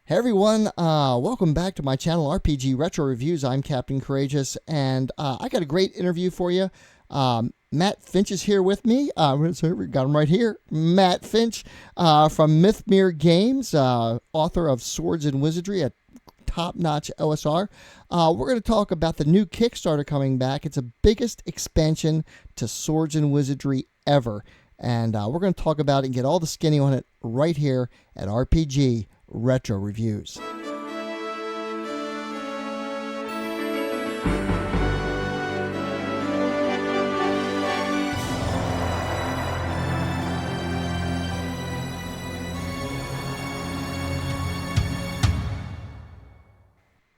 Hey everyone, welcome back to my channel, RPG Retro Reviews. I'm Captain Courageous, and I got a great interview for you. Matt Finch is here with me. We got him right here. Matt Finch from Mythmere Games, author of Swords and Wizardry, a top-notch OSR. We're going to talk about the new Kickstarter coming back. It's the biggest expansion to Swords and Wizardry ever, and we're going to talk about it and get all the skinny on it right here at RPG Retro Reviews. Hey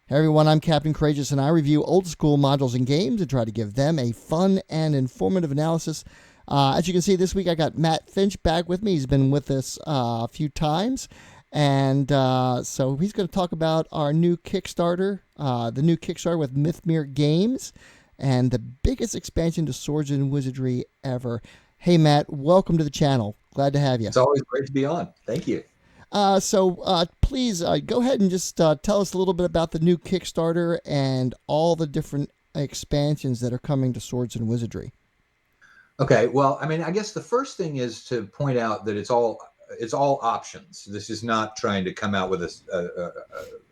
everyone, I'm Captain Courageous, and I review old school modules and games and try to give them a fun and informative analysis. As you can see, this week I got Matt Finch back with me. He's been with us a few times. And so he's going to talk about our new Kickstarter, with Mythmere Games, and the biggest expansion to Swords and Wizardry ever. Hey, Matt, welcome to the channel. Glad to have you. It's always great to be on. Thank you. Please go ahead and just tell us a little bit about the new Kickstarter and all the different expansions that are coming to Swords and Wizardry. Okay, well, I mean, I guess the first thing is to point out that it's all options. This is not trying to come out with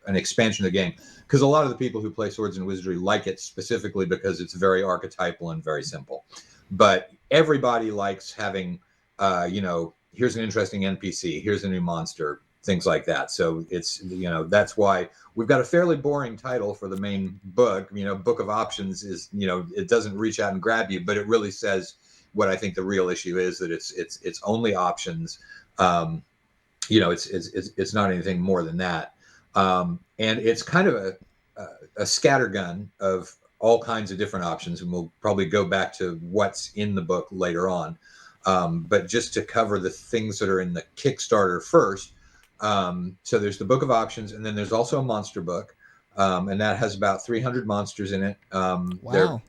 an expansion of the game, because a lot of the people who play Swords and Wizardry like it specifically because it's very archetypal and very simple. But everybody likes having, here's an interesting NPC, here's a new monster, things like that. So it's, that's why we've got a fairly boring title for the main book. Book of Options is, it doesn't reach out and grab you, but it really says what I think the real issue is, that it's only options. It's not anything more than that. And it's kind of a scattergun of all kinds of different options, and we'll probably go back to what's in the book later on. But just to cover the things that are in the Kickstarter first. So there's the Book of Options, and then there's also a monster book, and that has about 300 monsters in it. Wow.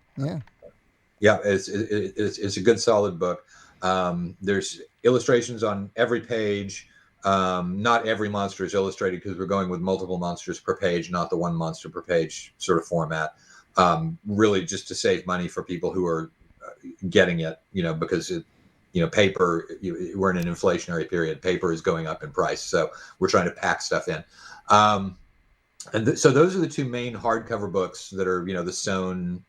Yeah, it's a good solid book. There's illustrations on every page. Not every monster is illustrated because we're going with multiple monsters per page, not the one monster per page sort of format. Really just to save money for people who are getting it, because paper, we're in an inflationary period. Paper is going up in price, so we're trying to pack stuff in. So those are the two main hardcover books that are, the sewn,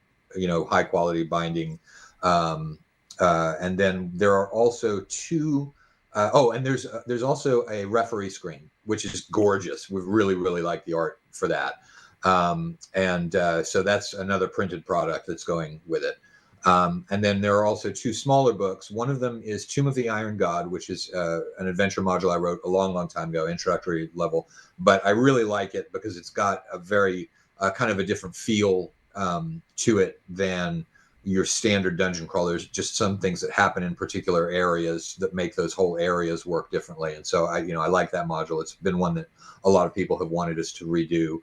high quality binding. And then there are also two. And there's also a referee screen, which is gorgeous. We really, really like the art for that. So that's another printed product that's going with it. And then there are also two smaller books. One of them is Tomb of the Iron God, which is an adventure module I wrote a long, long time ago, introductory level. But I really like it because it's got a very kind of a different feel to it than your standard dungeon crawlers. Just some things that happen in particular areas that make those whole areas work differently. And so I like that module. It's been one that a lot of people have wanted us to redo.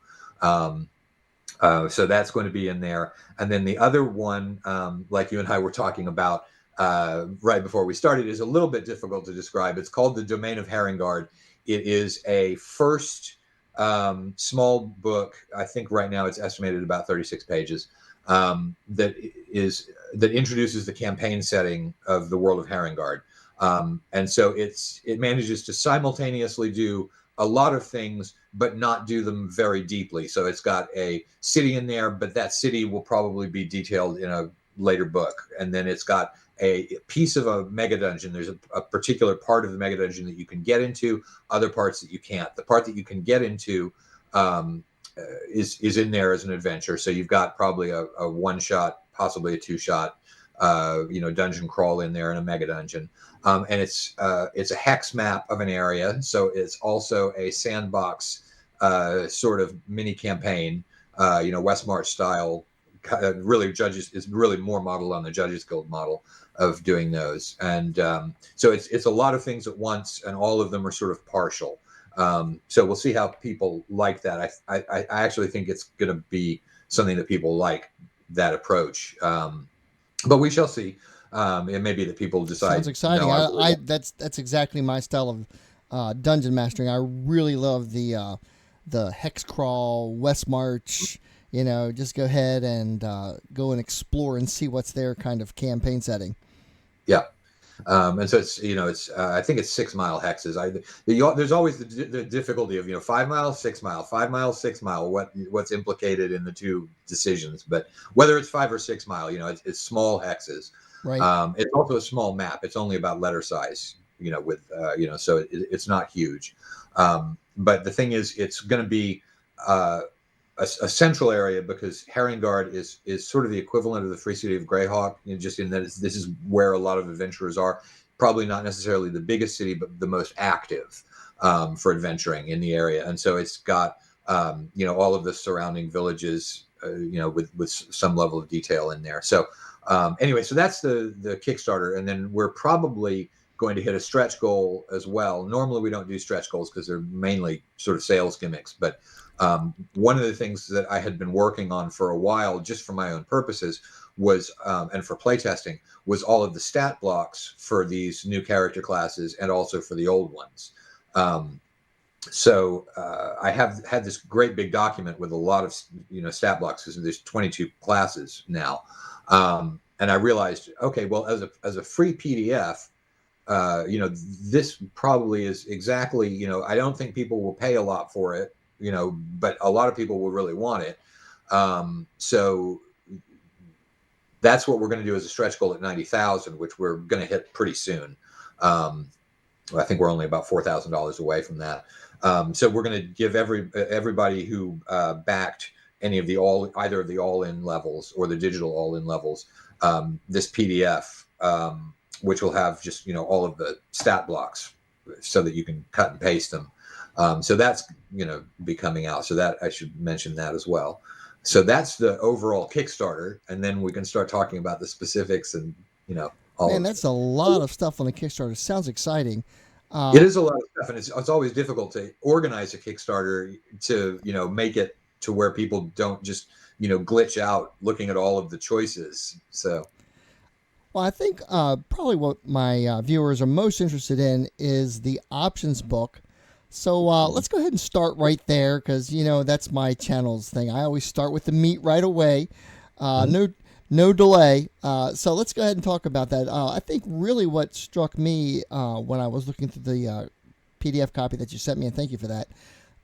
So that's going to be in there. And then the other one, like you and I were talking about right before we started, is a little bit difficult to describe. It's called The Domain of Herringard. It is a first small book. I think right now it's estimated about 36 pages. That introduces the campaign setting of the world of Herringard. And so it manages to simultaneously do a lot of things, but not do them very deeply. So it's got a city in there, but that city will probably be detailed in a later book. And then it's got a piece of a mega dungeon. There's a particular part of the mega dungeon that you can get into, other parts that you can't. The part that you can get into is in there as an adventure. So you've got probably a one-shot, possibly a two-shot, dungeon crawl in there in a mega dungeon. And it's a hex map of an area. So it's also a sandbox sort of mini campaign, Westmarch style. Really is really more modeled on the Judges Guild model of doing those. And so it's a lot of things at once, and all of them are sort of partial. So we'll see how people like that. I actually think it's going to be something that people like, that approach. But we shall see. It may be that people decide. Sounds exciting. No, that's exactly my style of dungeon mastering. I really love the the hex crawl, West March, just go ahead and go and explore and see what's there kind of campaign setting. Yeah. And so it's I think it's 6 mile hexes. There's always the difficulty of 5 mile, 6 mile, 5 mile, 6 mile. What's implicated in the two decisions? But whether it's 5 or 6 mile, it's small hexes. Right. It's also a small map. It's only about letter size. With so it's not huge. But the thing is, it's going to be a central area because Herringard is sort of the equivalent of the Free City of Greyhawk, just in that this is where a lot of adventurers are. Probably not necessarily the biggest city, but the most active for adventuring in the area. And so it's got all of the surrounding villages, with some level of detail in there. So anyway, so that's the Kickstarter, and then we're probably going to hit a stretch goal as well. Normally we don't do stretch goals because they're mainly sort of sales gimmicks, but one of the things that I had been working on for a while, just for my own purposes, was and for playtesting, was all of the stat blocks for these new character classes and also for the old ones. So I have had this great big document with a lot of stat blocks because there's 22 classes now, and I realized, okay, well, as a free PDF. This probably is exactly, I don't think people will pay a lot for it, but a lot of people will really want it. So that's what we're going to do as a stretch goal at 90,000, which we're going to hit pretty soon. I think we're only about $4,000 away from that. So we're going to give everybody who backed any of either of the all-in levels or the digital all-in levels, this PDF, which will have just all of the stat blocks so that you can cut and paste them. So that's be coming out. So that I should mention that as well. So that's the overall Kickstarter, and then we can start talking about the specifics and all. Man, that's a lot of stuff on the Kickstarter. Sounds exciting. It is a lot of stuff, and it's always difficult to organize a Kickstarter to make it to where people don't just glitch out looking at all of the choices. So. Well, I think probably what my viewers are most interested in is the options book. So let's go ahead and start right there because, that's my channel's thing. I always start with the meat right away. No delay. So let's go ahead and talk about that. I think really what struck me when I was looking through the PDF copy that you sent me, and thank you for that,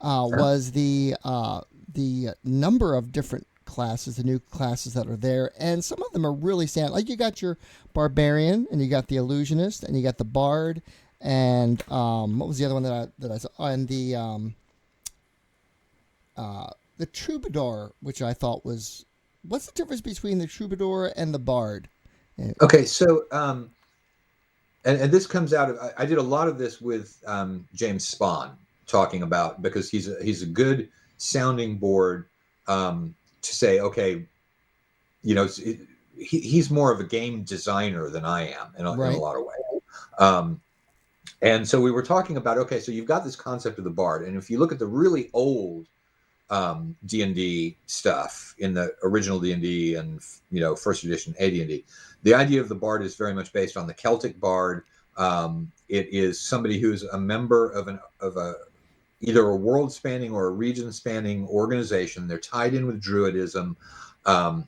was the number of different classes, the new classes that are there, and some of them are really standard. Like you got your barbarian, and you got the illusionist, and you got the bard, and what was the other one that I saw? And the troubadour, which I thought was, what's the difference between the troubadour and the bard? Okay, so and this comes out of I did a lot of this with James Spahn talking about, because he's a good sounding board. To say, okay, he's more of a game designer than I am in a lot of ways. And so we were talking about, okay, so you've got this concept of the bard, and if you look at the really old D&D stuff in the original D&D and first edition AD&D, the idea of the bard is very much based on the Celtic bard. It is somebody who's a member of either a world-spanning or a region-spanning organization. They're tied in with Druidism, and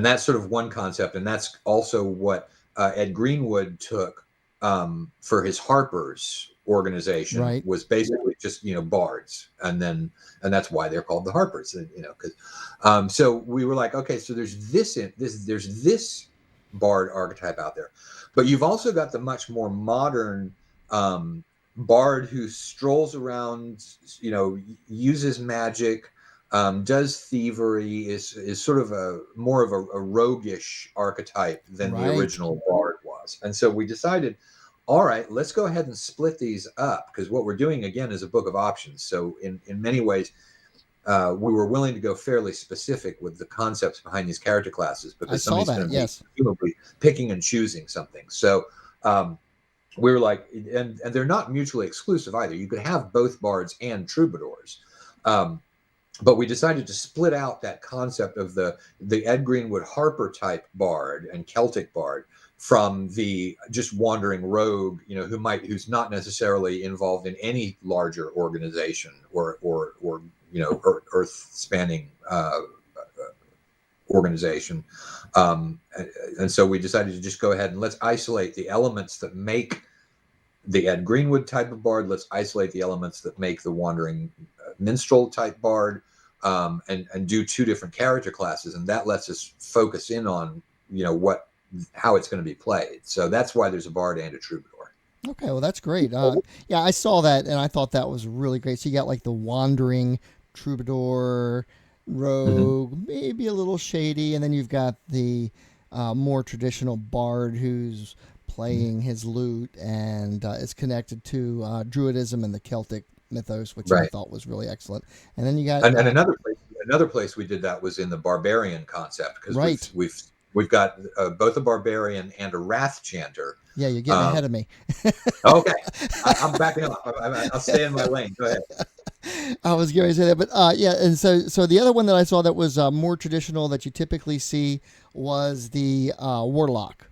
that's sort of one concept. And that's also what Ed Greenwood took for his Harpers organization, Right. was basically just bards, and that's why they're called the Harpers. Because so we were like, okay, so there's this bard archetype out there, but you've also got the much more modern bard who strolls around, uses magic, does thievery, is sort of more of a roguish archetype than the original bard was. And so we decided, all right, let's go ahead and split these up, because what we're doing again is a book of options. So in many ways, we were willing to go fairly specific with the concepts behind these character classes, because somebody's going to be presumably picking and choosing something. So we were like, and they're not mutually exclusive either. You could have both bards and troubadours. But we decided to split out that concept of the Ed Greenwood Harper type bard and Celtic bard, from the just wandering rogue, who's not necessarily involved in any larger organization or earth spanning organization. And so we decided to just go ahead and let's isolate the elements that make the Ed Greenwood type of bard. Let's isolate the elements that make the wandering minstrel type bard, and do two different character classes. And that lets us focus in on, how it's going to be played. So that's why there's a bard and a troubadour. Okay, well, that's great. Yeah, I saw that, and I thought that was really great. So you got like the wandering troubadour, rogue, maybe a little shady, and then you've got the more traditional bard who's playing his lute and is connected to Druidism and the Celtic mythos, which I thought was really excellent. And then you got and another place we did that was in the barbarian concept, because we've got both a barbarian and a wrath chanter. Yeah, you're getting ahead of me. Okay, I'm backing up. I'll stay in my lane. Go ahead. I was going to say that, but yeah, and so the other one that I saw that was more traditional that you typically see was the warlock.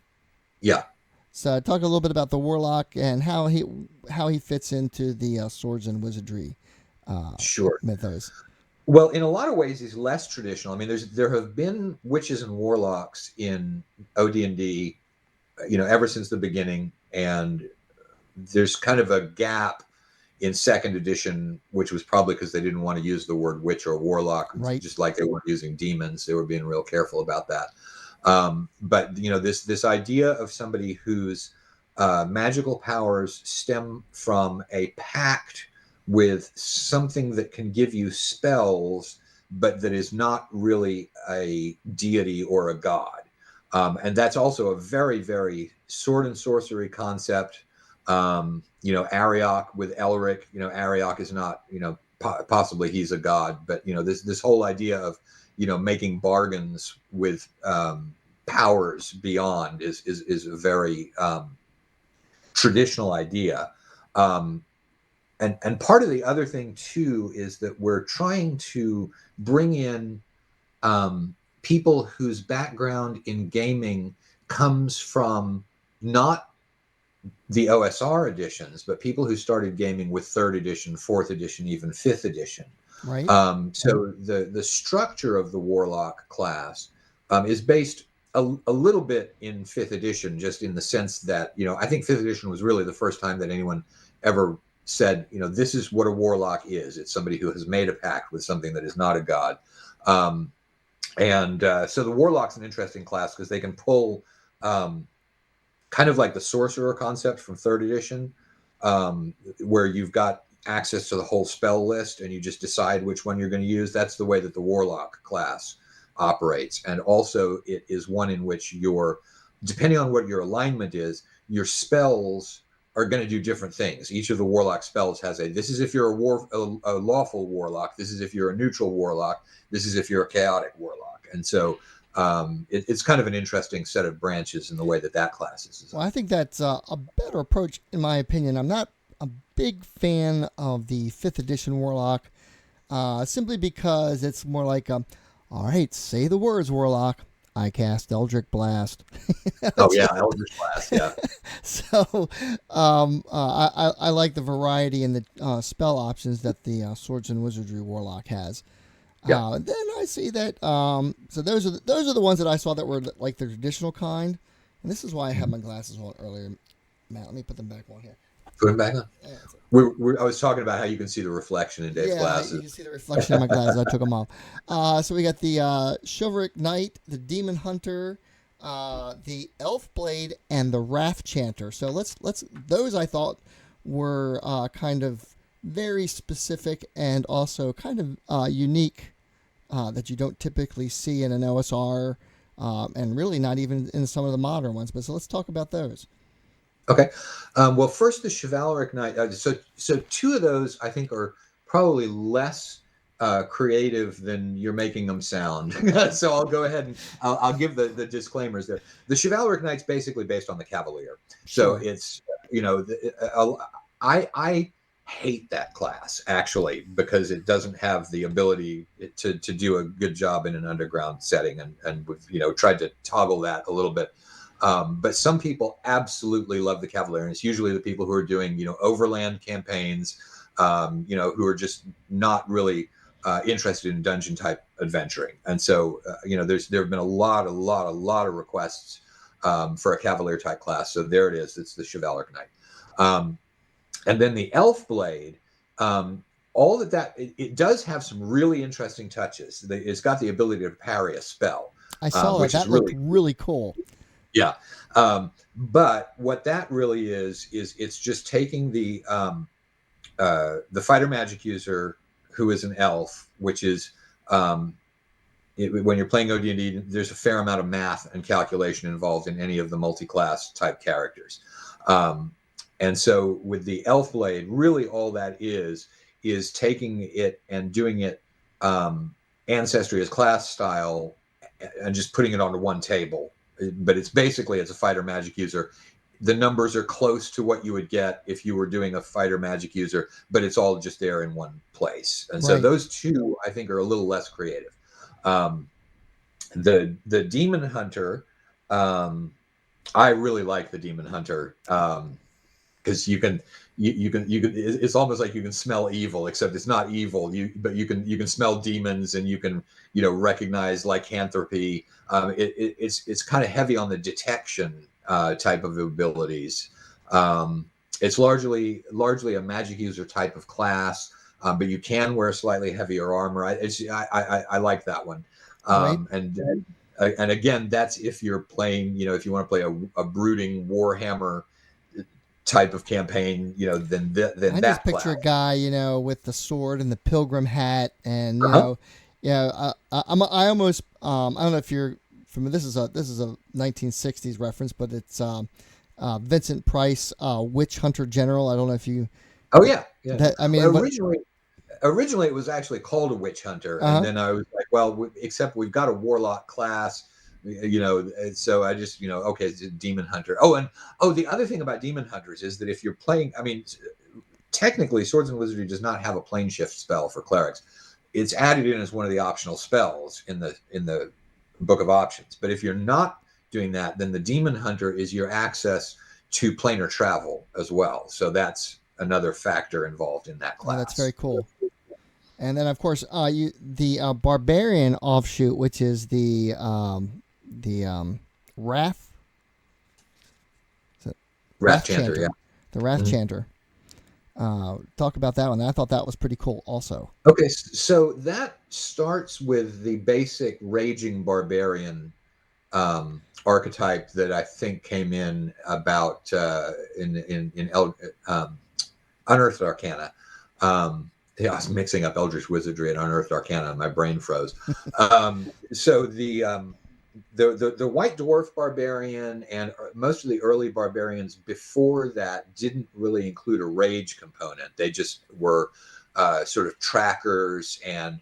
Yeah. So talk a little bit about the warlock and how he fits into the swords and wizardry mythos. Well, in a lot of ways, he's less traditional. I mean, there have been witches and warlocks in OD&D, ever since the beginning, and there's kind of a gap in second edition, which was probably because they didn't want to use the word witch or warlock, just like they weren't using demons. They were being real careful about that. But this idea of somebody whose magical powers stem from a pact with something that can give you spells, but that is not really a deity or a god. And that's also a very, very sword and sorcery concept. Ariok with Elric, Ariok is not, possibly he's a god, but, this whole idea of, making bargains with powers beyond is a very traditional idea. And part of the other thing too is that we're trying to bring in people whose background in gaming comes from not the OSR editions, but people who started gaming with 3rd edition, 4th edition, even 5th edition. Right. So the structure of the warlock class is based a little bit in 5th edition, just in the sense that, I think 5th edition was really the first time that anyone ever said, this is what a warlock is. It's somebody who has made a pact with something that is not a god. So the warlock's an interesting class because they can pull kind of like the sorcerer concept from 3rd edition, where you've got access to the whole spell list and you just decide which one you're going to use. That's the way that the warlock class operates. And also it is one in which depending on what your alignment is, your spells are going to do different things. Each of the warlock spells has this is if you're a lawful warlock, this is if you're a neutral warlock, this is if you're a chaotic warlock. And so it's kind of an interesting set of branches in the way that class is designed. Well, I think that's a better approach, in my opinion. I'm not a big fan of the 5th edition warlock, simply because it's more like, all right, say the words, warlock. I cast Eldritch Blast. Eldritch Blast, yeah. So I like the variety in the spell options that the Swords and Wizardry warlock has. Yeah. Then I see that. So those are the ones that I saw that were like the traditional kind, and this is why I had my glasses on earlier. Matt, let me put them back on here. Put them back on. I was talking about how you can see the reflection in Dave's glasses. Yeah, you can see the reflection in my glasses. I took them off. So we got the Chivalric Knight, the Demon Hunter, the Elf Blade, and the Wrath Chanter. So let's those I thought were kind of very specific and also kind of unique that you don't typically see in an OSR, and really not even in some of the modern ones. But so let's talk about those. Okay. Well, first the Chivalric Knight. So two of those I think are probably less creative than you're making them sound. So I'll go ahead and I'll give the disclaimers there. The Chivalric Knight's basically based on the Cavalier. So it's, I hate that class actually because it doesn't have the ability to do a good job in an underground setting, and we've tried to toggle that a little bit. But some people absolutely love the Cavalier, and it's usually the people who are doing, overland campaigns, who are just not really interested in dungeon type adventuring. And so, there have been a lot of requests for a Cavalier type class. So there it is. It's the Chivalric Knight. And then the Elf Blade, all it does have some really interesting touches. It's got the ability to parry a spell. I saw that. Which That looked really cool. Yeah. But what that really is it's just taking the fighter magic user who is an elf, which is when you're playing OD&D, there's a fair amount of math and calculation involved in any of the multi-class type characters. And so with the Elf Blade, really all that is taking it and doing it Ancestry as class style and just putting it onto one table. But it's a fighter magic user. The numbers are close to what you would get if you were doing a fighter magic user, but it's all just there in one place. And so those two, I think, are a little less creative. The Demon Hunter, I really like the Demon Hunter because you can. It's almost like you can smell evil, except it's not evil. But you can smell demons, and you can recognize lycanthropy. It's kind of heavy on the detection type of abilities. It's largely a magic user type of class, but you can wear slightly heavier armor. I like that one. And again, that's if you're playing, if you want to play a brooding Warhammer type of campaign, then I just picture a guy, with the sword and the pilgrim hat, and I almost I don't know if you're from this is a 1960s reference, but it's Vincent Price, Witch Hunter General. I don't know if you. Oh yeah. That, I mean, originally it was actually called a Witch Hunter, and then I was like, well, except we've got a Warlock class. So I just, okay, it's a Demon Hunter. The other thing about Demon Hunters is that if you're playing, I mean, technically Swords and Wizardry does not have a plane shift spell for clerics. It's added in as one of the optional spells in the book of options. But if you're not doing that, then the Demon Hunter is your access to planar travel as well. So that's another factor involved in that class. Oh, that's very cool. And then, of course, the Barbarian offshoot, which is the Wrath Chanter, yeah. The Wrath Chanter. Talk about that one. I thought that was pretty cool also. Okay, so that starts with the basic Raging Barbarian archetype that I think came in about in Unearthed Arcana. I was mixing up Eldritch Wizardry and Unearthed Arcana, and my brain froze. So the White Dwarf Barbarian and most of the early barbarians before that didn't really include a rage component. They just were sort of trackers, and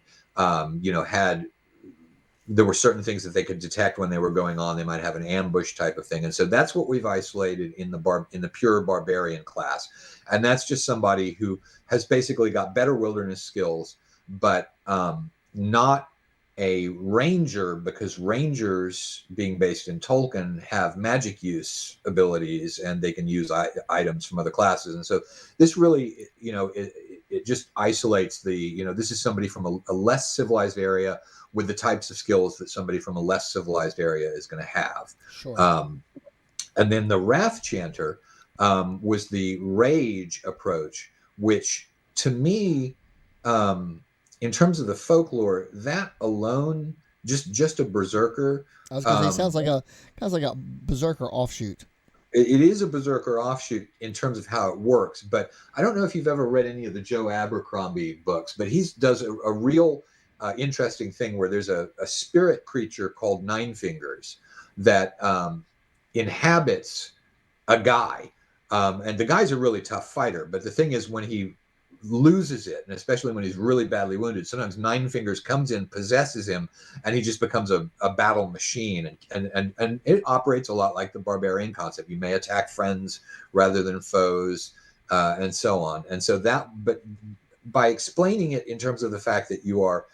there were certain things that they could detect when they were going on. They might have an ambush type of thing, and so that's what we've isolated in the pure barbarian class, and that's just somebody who has basically got better wilderness skills, but not a ranger, because rangers, being based in Tolkien, have magic use abilities and they can use items from other classes. And so this really, it just isolates this is somebody from a less civilized area with the types of skills that somebody from a less civilized area is going to have. Sure. And then the Wrath Chanter was the rage approach, which to me, in terms of the folklore, that alone, just a berserker. I was going to say, sounds like a berserker offshoot. It is a berserker offshoot in terms of how it works, but I don't know if you've ever read any of the Joe Abercrombie books, but he does a real interesting thing where there's a spirit creature called Nine Fingers that inhabits a guy, and the guy's a really tough fighter. But the thing is, when he loses it, and especially when he's really badly wounded, sometimes Nine Fingers comes in, possesses him, and he just becomes a battle machine. And it operates a lot like the barbarian concept. You may attack friends rather than foes, and so on. And so but by explaining it in terms of the fact that you are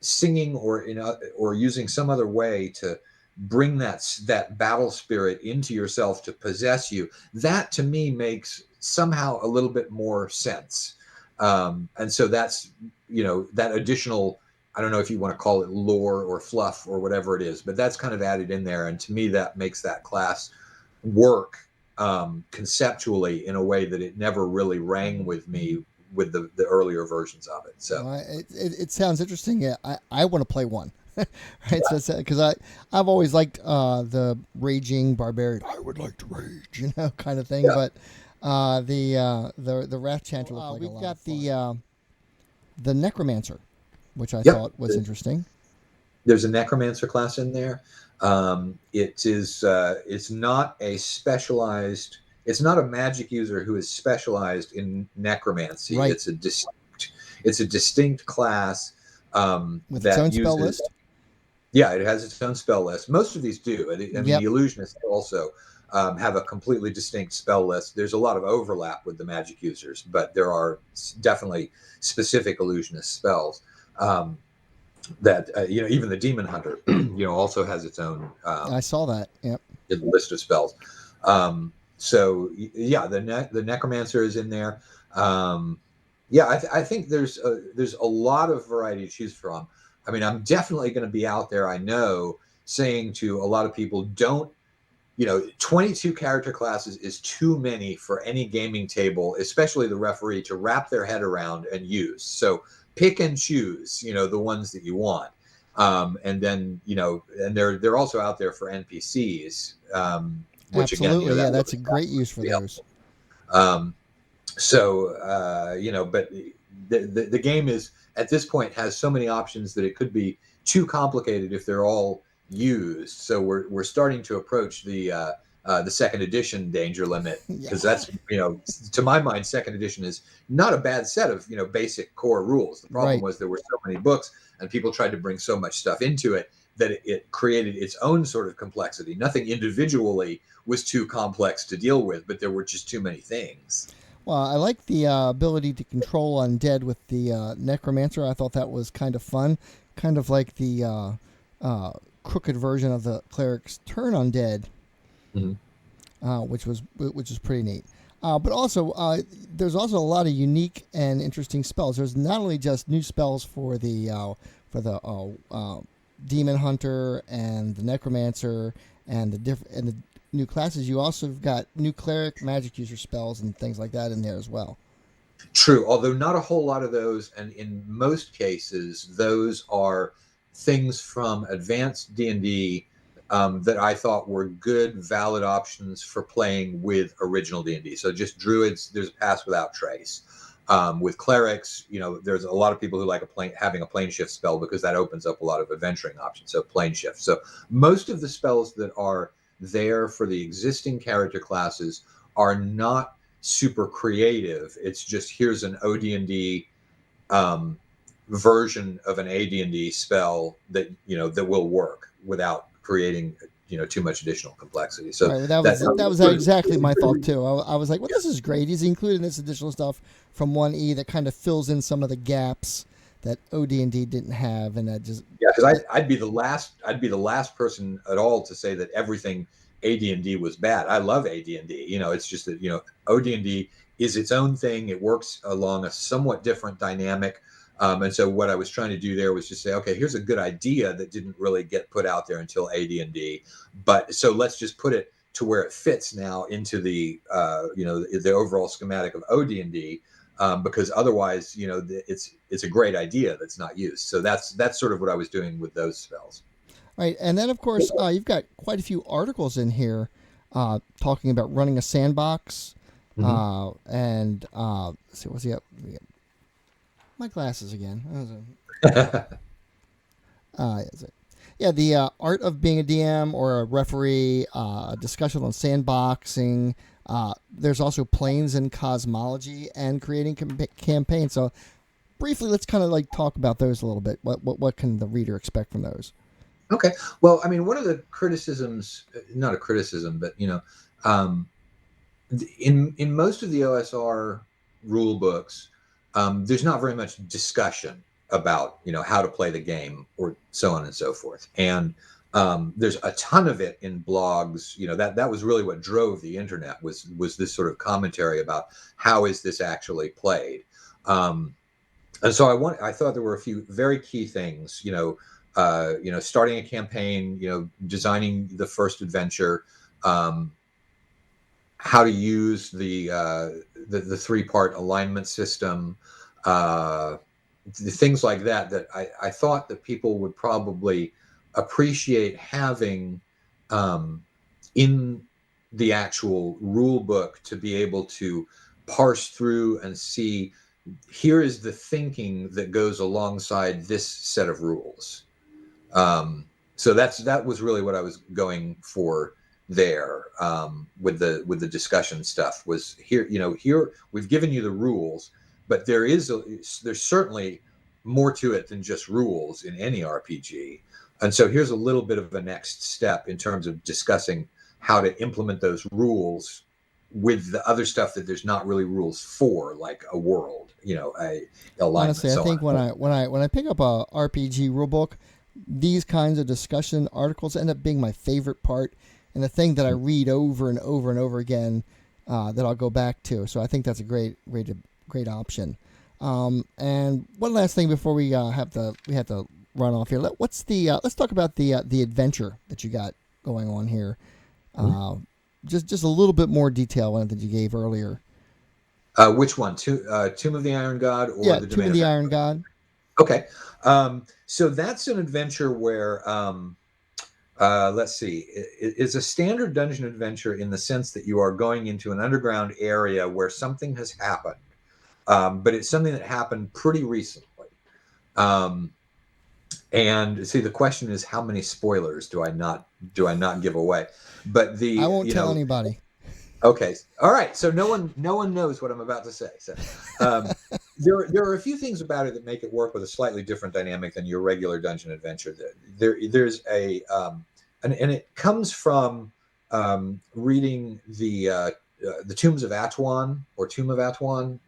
singing or using some other way to bring that battle spirit into yourself to possess you, that to me makes somehow a little bit more sense. And so that's, that additional, I don't know if you want to call it lore or fluff or whatever it is, but that's kind of added in there. And to me, that makes that class work conceptually in a way that it never really rang with me with the earlier versions of it. So well, it sounds interesting. Yeah, I want to play one. Right, so because I've always liked the raging barbarian. I would like to rage, kind of thing. yeah. But the Wrath Chanter looked like we've a lot got of fun. The Necromancer, which I Yep. thought was interesting. There's a Necromancer class in there. It's not a specialized. It's not a magic user who is specialized in necromancy. Right. It's a distinct class With that its own uses. spell list. Yeah, it has its own spell list. Most of these do. I mean, Yep. the illusionists also have a completely distinct spell list. There's a lot of overlap with the magic users, but there are definitely specific illusionist spells. That even the demon hunter also has its own I saw that. Yep. list of spells. So yeah, the necromancer is in there. I think there's a lot of variety to choose from. I mean, I'm definitely going to be out there, I know, saying to a lot of people, don't 22 character classes is too many for any gaming table, especially the referee, to wrap their head around and use. So pick and choose, the ones that you want. And then, and they're also out there for NPCs, which Absolutely. again, Yeah, that's a great use for those. But the game is at this point has so many options that it could be too complicated if they're all used. So we're starting to approach the second edition danger limit, because that's to my mind, second edition is not a bad set of basic core rules. The problem was there were so many books and people tried to bring so much stuff into it that it created its own sort of complexity. Nothing individually was too complex to deal with, but there were just too many things. Well, I like the ability to control undead with the Necromancer. I thought that was kind of fun, kind of like the crooked version of the Cleric's Turn Undead, which is pretty neat. But also, there's also a lot of unique and interesting spells. There's not only just new spells for the Demon Hunter and the Necromancer and the new classes. You also have got new cleric, magic user spells, and things like that in there as well. True, although not a whole lot of those, and in most cases, those are things from advanced D&D that I thought were good, valid options for playing with original D&D. So just druids, there's a pass without trace. With clerics, there's a lot of people who like having a plane shift spell because that opens up a lot of adventuring options. So plane shift. So most of the spells that are there for the existing character classes are not super creative. It's just here's an OD&D version of an AD&D spell that that will work without creating too much additional complexity. So right, that was exactly my thought too. I was like, well, this is great. He's including this additional stuff from 1E that kind of fills in some of the gaps that OD&D didn't have, and that just because I'd be the last person at all to say that everything AD&D was bad. I love AD&D. It's just that OD&D is its own thing. It works along a somewhat different dynamic. And so what I was trying to do there was just say, okay, here's a good idea that didn't really get put out there until AD&D, but so let's just put it to where it fits now into the the overall schematic of OD&D, because otherwise it's a great idea that's not used. So that's sort of what I was doing with those spells. Right, and then of course you've got quite a few articles in here talking about running a sandbox, and let's see, what's he up? My glasses again. The art of being a DM or a referee, a discussion on sandboxing. There's also planes and cosmology and creating campaigns. So briefly, let's kind of like talk about those a little bit. What can the reader expect from those? Okay. Well, I mean, one of the criticisms, not a criticism, but in most of the OSR rule books, there's not very much discussion about how to play the game or so on and so forth. And There's a ton of it in blogs. That was really what drove the internet, was this sort of commentary about how is this actually played. And so I thought there were a few very key things. Starting a campaign, designing the first adventure, how to use the 3-part alignment system, things like that I thought that people would probably appreciate having in the actual rule book, to be able to parse through and see, here is the thinking that goes alongside this set of rules. So that was really what I was going for there, with the discussion stuff. Was here we've given you the rules, but there's certainly more to it than just rules in any RPG. And so here's a little bit of a next step in terms of discussing how to implement those rules with the other stuff that there's not really rules for, like a world, a alignment. Honestly, I think when I pick up a RPG rulebook, these kinds of discussion articles end up being my favorite part, and the thing that I read over and over and over again, that I'll go back to. So I think that's a great option. And one last thing before we have to run off here. Let's talk about the adventure that you got going on here. Just a little bit more detail on it that you gave earlier. Which one? Tomb of the Iron God, or the Tomb of the Iron God? Okay. So that's an adventure where, let's see, it's a standard dungeon adventure in the sense that you are going into an underground area where something has happened, but it's something that happened pretty recently. And see, the question is, how many spoilers do I not give away? But I won't tell anybody. Okay. All right. So no one knows what I'm about to say. So there are a few things about it that make it work with a slightly different dynamic than your regular dungeon adventure. There's a and it comes from reading the Tombs of Atuan, or Tomb of Atuan,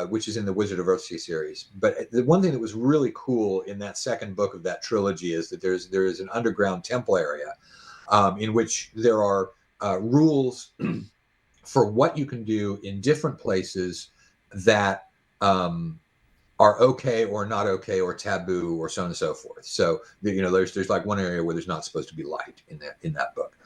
which is in the Wizard of Earthsea series. But the one thing that was really cool in that second book of that trilogy is that there is an underground temple area, in which there are rules for what you can do in different places that are okay or not okay, or taboo, or so on and so forth. So there's like one area where there's not supposed to be light in that book,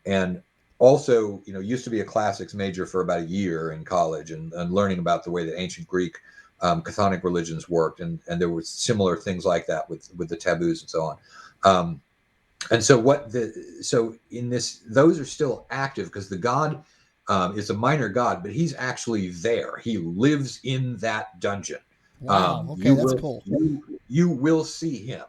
and also used to be a classics major for about a year in college, and learning about the way that ancient Greek chthonic religions worked, and there were similar things like that with the taboos and so on. And so in this, those are still active, because the god is a minor god, but he's actually there. He lives in that dungeon. Wow. Okay, that's cool. You will see him.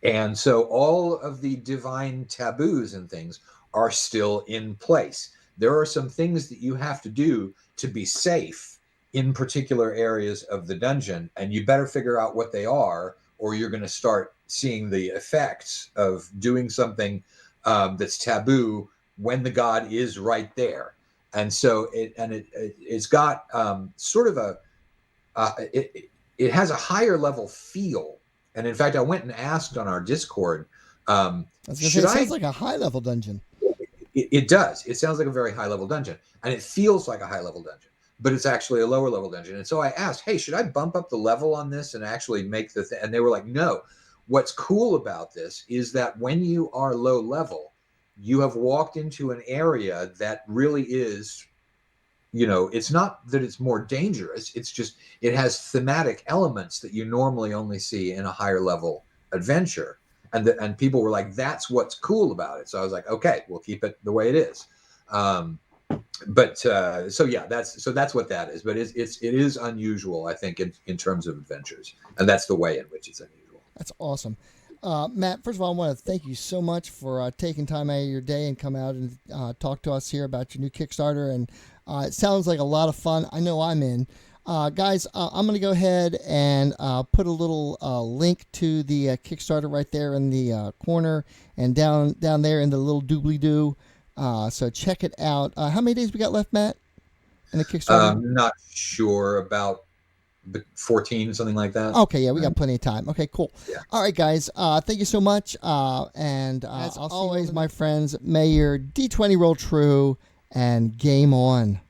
And so all of the divine taboos and things are still in place. There are some things that you have to do to be safe in particular areas of the dungeon, and you better figure out what they are, or you're going to start seeing the effects of doing something that's taboo when the god is right there. And so it's got sort of it has a higher level feel. And in fact, I went and asked on our Discord, I was gonna say, it sounds like a high level dungeon. It does. It sounds like a very high level dungeon, and it feels like a high level dungeon, but it's actually a lower level dungeon. And so I asked, hey, should I bump up the level on this and actually make the thing? And they were like, no. What's cool about this is that when you are low level, you have walked into an area that really is, it's not that it's more dangerous. It's just, it has thematic elements that you normally only see in a higher level adventure. And people were like, that's what's cool about it. So I was like, okay, we'll keep it the way it is. So yeah, that's what that is. But it is unusual, I think, in terms of adventures, and that's the way in which it's unusual. That's awesome. Matt, first of all, I want to thank you so much for taking time out of your day and come out and talk to us here about your new Kickstarter. And it sounds like a lot of fun. I know I'm in. Guys, I'm going to go ahead and put a little link to the Kickstarter right there in the corner, and down there in the little doobly-doo. So check it out. How many days we got left, Matt, in the Kickstarter? I'm not sure, about 14, something like that. Okay, yeah, we got plenty of time. Okay, cool. Yeah. All right, guys. Thank you so much. And as always, my friends, may your D20 roll true and game on.